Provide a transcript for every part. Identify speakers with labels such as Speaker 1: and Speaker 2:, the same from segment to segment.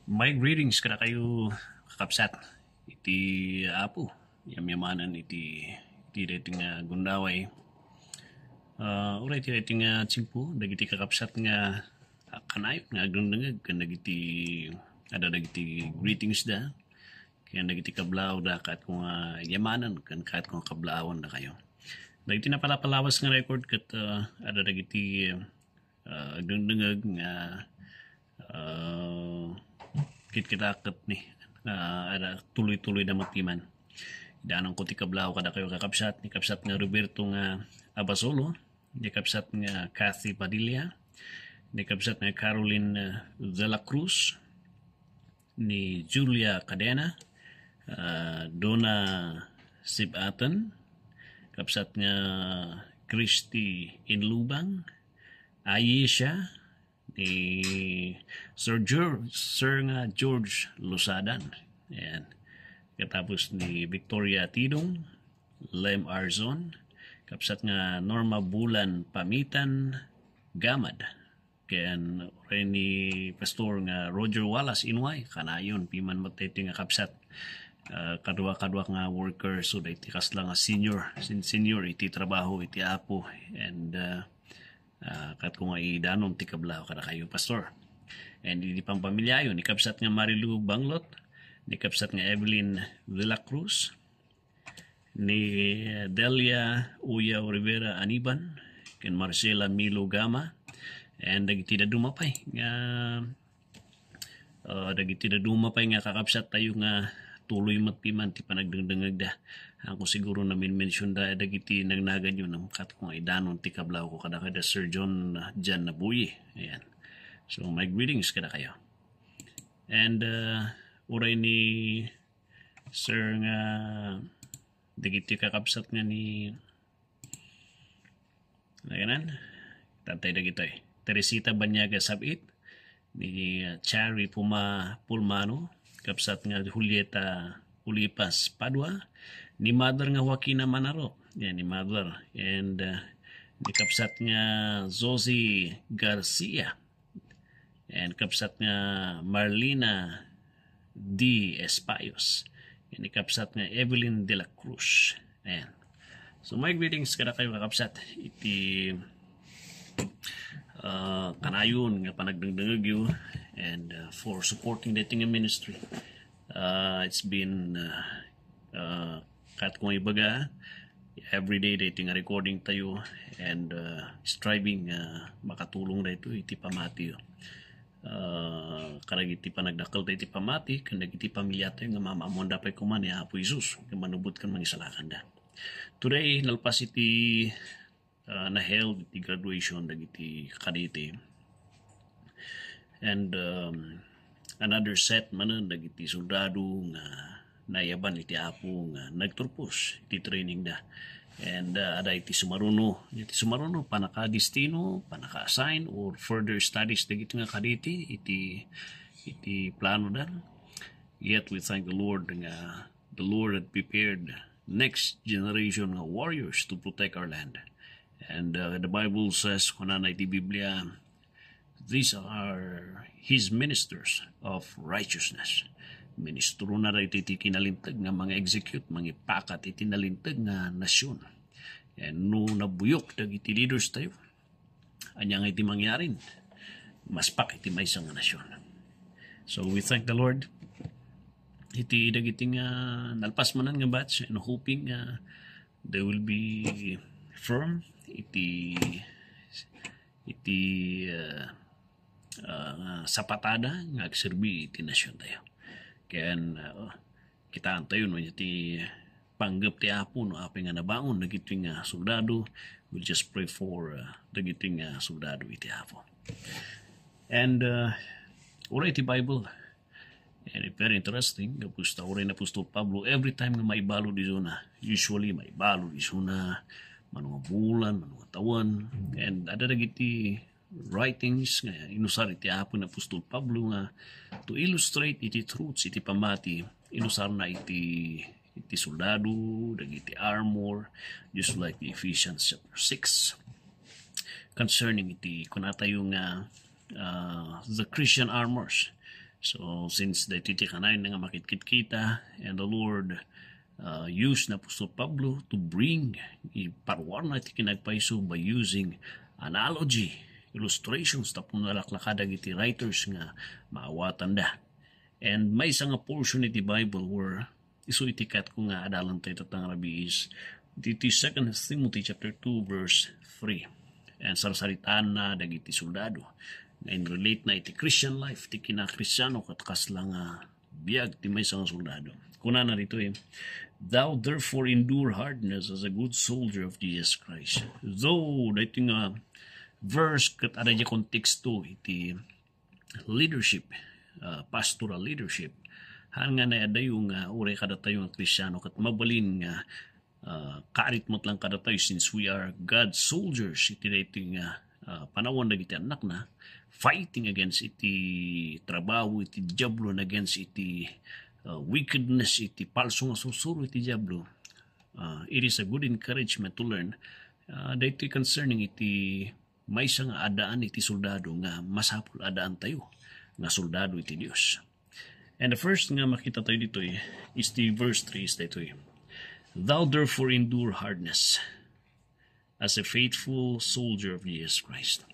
Speaker 1: My greetings kada kayo kakapsat. Iti apo, yamyamanan iti dating nga gundaway. Uray iti dating nga tsimpo, dagiti kakapsat nga kanayot nga agdungdungag kan dagiti ada dagiti greetings da. Kaya dagiti kablaw da kat kung yamanan kan kat kung kablawan da kayo. Dagiti napalapalawas nga record kat ada dagiti agdungdungag nga kit-kitakat ni ada tuloy-tuloy na matiman. Danang ko ti kablaw kada kayo kakapsat ni kapsat nga Roberto nga Abasolo, ni kapsat nga Kathy Padilla, ni kapsat nga Caroline de la Cruz, ni Julia Cadena, Donna Sibatan, kapsat nga Christy Inlubang, Ayesha, ni Sir nga George Lusadan. Ayan. Katapos ni Victoria Tidong, Lem Arzon, kapsat nga Norma Bulan Pamitan Gamad. Kaya ni Pastor nga Roger Wallace Inway, kanayon, piman matete nga kapsat. Kadwa-kadwa nga worker, so da iti kasla nga senior iti trabaho, iti apo, and kat kung ay danon ti kablaw kada kayo pastor. And hindi pang pamilya yun, ni kapsat nga Marilu Banglot, ni kapsat nga Evelyn de la Cruz, ni Delia Uyaw Rivera Aniban, ken Marcela Milo Gama, and dagiti da dumapay nga nga kakapsat tayo nga tuloy matpiman ti panagdengdengag da. Ako siguro na mention da dagiti nagnagan yun ng kat kung ay danon ti kablaw ko kada Sir John Jan Nabuyi. Ayan. So my greetings kada kayo. And uray ni Sir nga dagiti kakapsat nga ni naganan tatay dagitoy Teresita Banyaga Sabit, ni Chari Pulmano, kapsat nga Julieta Ulipas Padua, ni Mother nga Joaquina Manaro, yan ni Mother, and ni kapsat nga Zosie Garcia, and kapsat nga Marlina D. Espayos, and ni kapsat nga Evelyn de la Cruz. Ayan. So my greetings kada kayo kakapsat, iti kanayon nga panagdengdengag yu, and for supporting the Tinga ministry. It's been kat kung ibaga everyday dating recording tayo, and striving makatulong na ito iti pamati karag iti panagdakal tayo iti pamati kanag iti pamilya tayo nga mamamon dapay kuman ni Apo Isus nga manubot kan mangisalakan da. Today nalpas iti na held iti graduation dagiti kadete, and another set man dagiti soldado nga nayaban iti Apo nga nagturpos iti training da, and ada iti sumaruno panaka-destino, panaka-assign or further studies dagiti nga kadete iti plano da. Yet we thank the Lord nga the Lord had prepared next generation nga warriors to protect our land. And the Bible says, kunana iti Biblia, these are His ministers of righteousness. Ministro na iti kinalintag nga mga execute, mga ipakat iti nalintag nga nasyon. And no nabuyok dagiti leaders tayo, anyang iti mangyarin, mas pak iti may isang nasyon. So we thank the Lord. Iti dagiti nga nalpas manan nga batch, and hoping they will be firm iti sapatada nga agserbi iti nasyon tayo. Kaya kitaan tayo no iti panggap ti Apo no apay nga nabangon dagiti nga soldado. We'll just pray for dagiti nga soldado iti Apo. And ura iti Bible, and very interesting, kapusta ura na Apostol Pablo, every time nga maibalo di zona, usually maibalo di zona manunga bulan, manunga taon, and ada dagiti writings nga inusar iti Apo na Apostol Pablo nga to illustrate iti truths iti pamati, inusar na iti soldado, dagiti armor, just like the Ephesians chapter 6 concerning iti kunata yung the Christian armors. So since the titikanay na nga makit kita, and the Lord used na Apostol Pablo to bring iparwarna iti kinagpaiso by using analogy, illustrations, tapos nalaklakadag iti writers nga maawatan da. And may isang portion iti Bible where iso itikat ko nga adalan tayo tatang rabi is iti 2 Timothy chapter 2 verse 3. And sarsaritaan na dagiti soldado nga in-relate na iti Christian life, iti kinakristyano katkas lang biyag ti may isang soldado. Kuna na rito thou therefore endure hardness as a good soldier of Jesus Christ. Though dating verse kat ada di konteksto iti leadership, pastoral leadership, han nga na ada yung ure kada tayo ng Kristyano kat mabalin nga kaarit mo't lang kada tayo since we are God's soldiers iti dating panawon na iti anak na fighting against iti trabaho iti diablo against iti wickedness iti palso nga susuro iti diablo. It is a good encouragement to learn dito concerning iti may isang adaan iti soldado nga masapul adaan tayo nga soldado iti Dios. And the first nga makita tayo dito is the verse 3 is dito thou therefore endure hardness as a faithful soldier of Jesus Christ.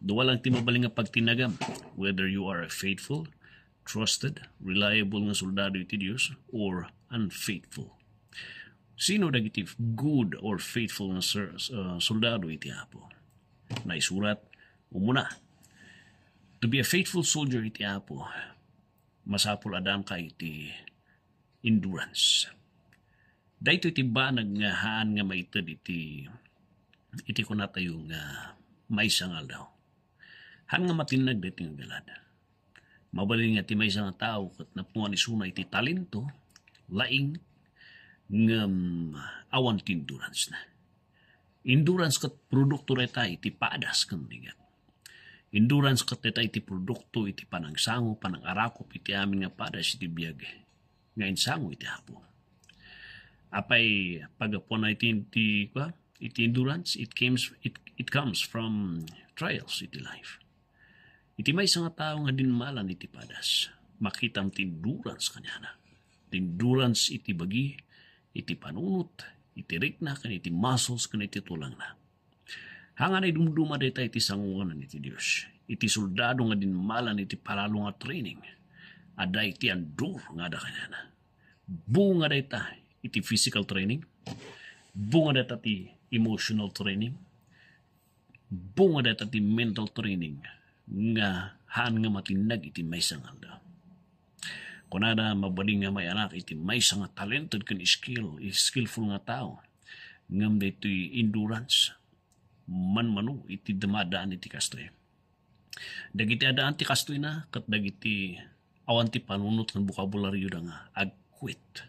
Speaker 1: Duwa lang timabaling nga pagtinagam whether you are a faithful, trusted, reliable nga soldado iti Dios or unfaithful. Sino dagiti good or faithful nga soldado iti Apo? Naisurat umuna. To be a faithful soldier iti Apo, masapul adaan ka iti endurance. Dahito iti banag nga haan nga maitad iti kunatayo nga maisangal daw. Han nga matinag dito nga galad. Mabalin nga ti may isang tao kat napuan isuna iti talento, laing nga awan ti endurance na. Endurance kat produkto reta iti padas kan ligat. Endurance kat reta iti produkto iti panangsango, panangarakop iti amin nga padas iti biyag. Nga insango iti hapo. Apay pagapuan na iti endurance, it comes from trials iti life. Iti may isang tao nga dinmalan iti padas, makita ang endurance kanya na. Endurance iti bagi, iti panunot, iti rikna, kan iti muscles, kan iti tulang na. Hangan ay dumduma dita iti sangungan iti Diyos. Iti soldado nga dinmalan iti palalo nga training. Ada iti andur nga ada kanya na. Bunga dita iti physical training. Bunga dita iti emotional training. Bunga dita iti mental training. Nga haan nga matinag iti may sangal daw. Kunada mabaling nga may anak iti may nga talented kan skillful nga tao. Ngam dito'y endurance. Manmano iti damadaan iti kastoy. Dagiti adaan ti kastoy na kat dagiti awan ti panunot ng bukabularyo da nga agquit.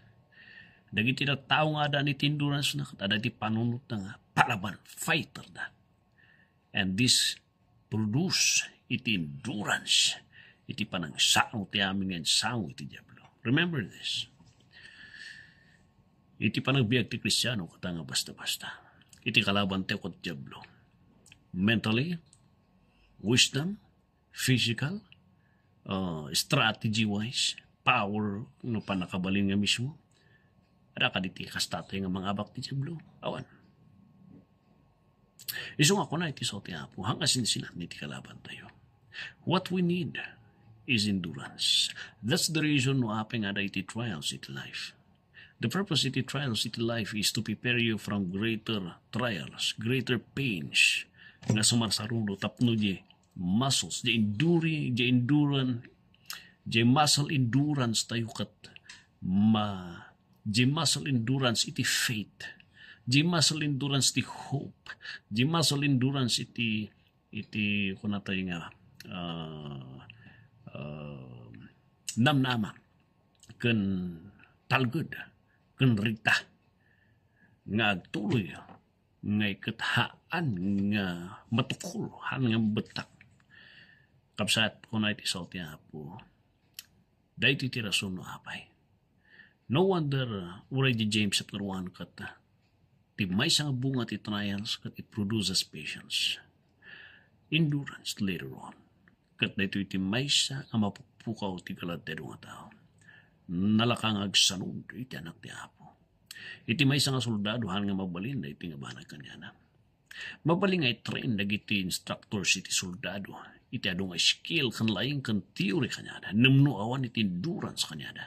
Speaker 1: Dagiti na tao nga adaan iti endurance na kat adati panunot na nga palaban, fighter da. And this produce iti endurance. Iti panangsango ti amin nga sango iti diablo. Remember this. Iti panagbiag ti Kristyano kata nga basta-basta. Iti kalaban ti kot diablo. Mentally, wisdom, physical, strategy-wise, power, no panakabalin nga mismo. Ada ka diti kastatay nga mga abak ti diablo. Awan. Iso nga ko na iti so ti Apo. Hangasin sila niti kalaban tayo. What we need is endurance. That's the reason no apeng ada iti trials iti life. The purpose iti trials iti life is to prepare you from greater trials, greater pains nga sumarsaruno tapno di muscles, di muscle endurance tayo kat di muscle endurance iti faith, di muscle endurance iti hope, di muscle endurance iti kunatay nga namnama ken talgud ken rita nga agtuloy nga ikathaan nga matukol han nga betak kapsat kunay ti salti Apo dayti ti rason no apay. No wonder already James chapter 1 kat ti may nga bunga ti trials kat it produces patience, endurance later on. Kat na ito iti may nga pukaw ti kalatero nga tao. Nalakang agsanod iti anak ti Apo. Iti may nga soldado han nga mabalin na iti nga banag kanya na. Mabaling ay train dagiti instructors iti soldado. Iti adong skill kan laing kan theory kanya da. Namno awan iti endurance kanya da.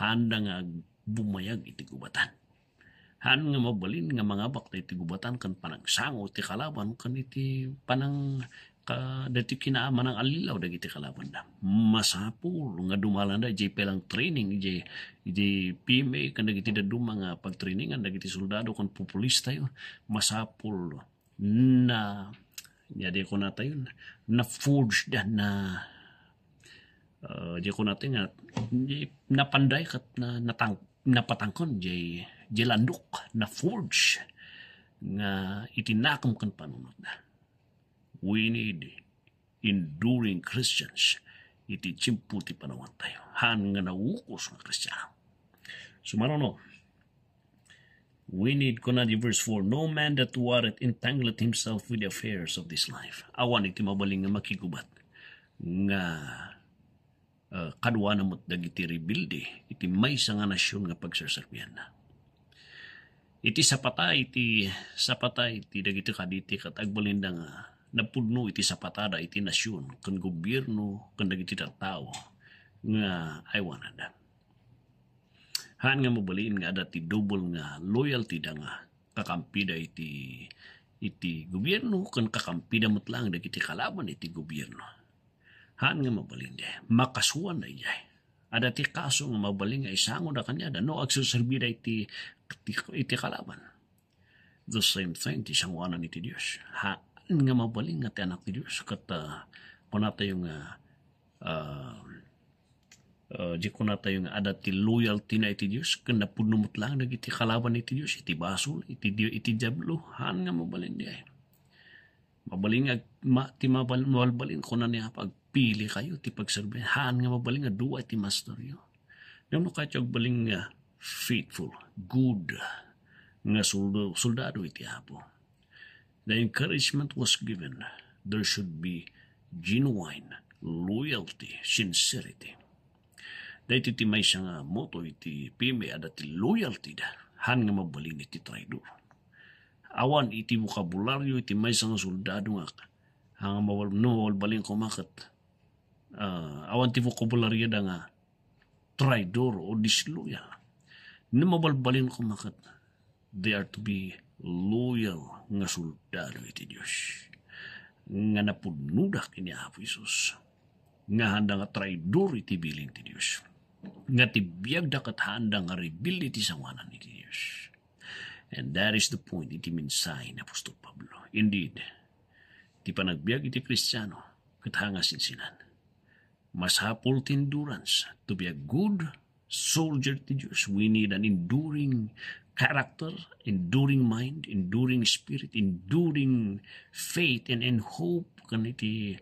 Speaker 1: Handa nga bumayag iti gubatan. Han nga mabalin nga mga bakta iti gubatan kan panagsango iti kalaban kan iti panang dati kinaaman ng alilaw dagiti kalaban da. Masapul nga dumalan da iti pelang training iti PMA kan dagiti daduma nga pagtrainingan dagiti soldado kan populista yun. Masapul na di ko nata yun na forge da na di ko natin nga napanday kat na napatangkon di landok na forge nga itinakam kan panunod na. We need enduring Christians. Iti chimputi panawan tayo. Han nga naukos nga Kristiyano. Sumarono. We need, kunadi verse 4, no man that warreth entangled himself with the affairs of this life. Awan iti mabaling nga makigubat. Nga kadwa na mo't dagiti rebuilde. Iti maysa nga nasyon nga pagsaserbihan na. Iti sapata iti dagiti kaditi kat agbalinda nga napudno iti sapatada iti nasyon kan gobyerno kan dagiti tao nga aywanada. Han nga mabaliin nga ada ti double nga loyalty da nga kakampida iti gobyerno kan kakampida met lang dagiti kalaban iti gobyerno. Han nga mabalin de makasuan na ijay. Ada ti kaso nga mabaling nga isango da kanya da no agsuserbida iti kalaban. The same thing ti sanguanan iti Dios. Nga mabaling nga ti anak ti Diyos kat kunata yung di kunata yung ada ti loyalty na iti Diyos kan napudnumot lang dagiti kalaban iti Diyos iti basol iti diablo han nga mabaling di ay mabaling ti mabalbalin kunan niya pagpili kayo ti pagserbi han nga mabaling nga duwa ti master yo no kayo baling nga faithful good nga soldado iti Apo. The encouragement was given. There should be genuine loyalty, sincerity. Dahil iti may siya nga moto iti pime ada ti loyalty da. Han nga mabaling iti traidor. Awan iti vokabularyo iti may siya nga soldado nga. Hanga mawalbaling kumakat. Awan ti vokabularyo da nga traidor o disloyal. Na mabalbalin kumakat. They are to be loyal nga soldado iti Diyos. Nga napudnudak ini Apo Isus. Nga handa nga traidor iti biling ti Diyos. Nga tibiyag dakat handa nga rebuild iti sanganan iti Diyos. And that is the point iti minsay ni Apostol Pablo. Indeed, ti panagbiag iti Kristiyano katanga sinsinan. Masapul ti endurance to be a good soldier ti Diyos. We need an enduring character, enduring mind, enduring spirit, enduring faith and hope kan iti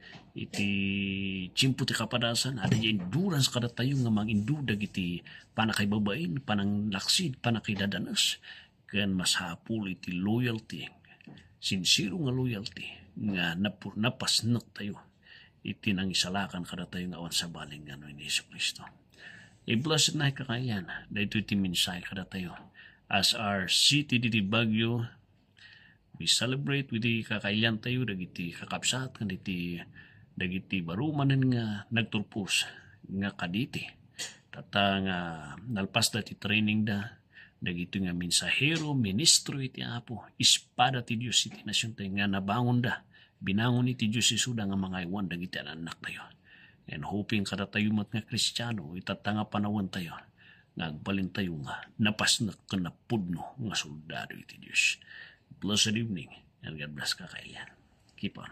Speaker 1: chimpo ti kapadasan ada di endurance kada tayo nga mangindudag iti panakaibabain, pananglaksid, panakidadanas kan masapul iti loyalty, sincere nga loyalty nga napasnak tayo iti nang isalakan kada tayo nga awan sa baling nga ni Yesu Kristo. Blessed na kakayan dahil iti minsay kada tayo. As our city diti Baguio, we celebrate with the kakailan tayo, dagiti kakapsat, dagiti barumanan nga nagturpos nga kaditi. Tata nga nalpas da ti training da, dagiti nga mensahero, ministro iti Apo, espada ti Diyos iti nasyon tayo nga nabangon da, binangon iti Diyos isuda nga mga iwan dagiti anak tayo. And hoping kada tayo mat nga Kristiyano, itatanga panawan tayo, nagbalin tayo nga napasnak ka na pudno nga soldado iti Diyos. Blessed evening and God bless ka kailan. Keep on.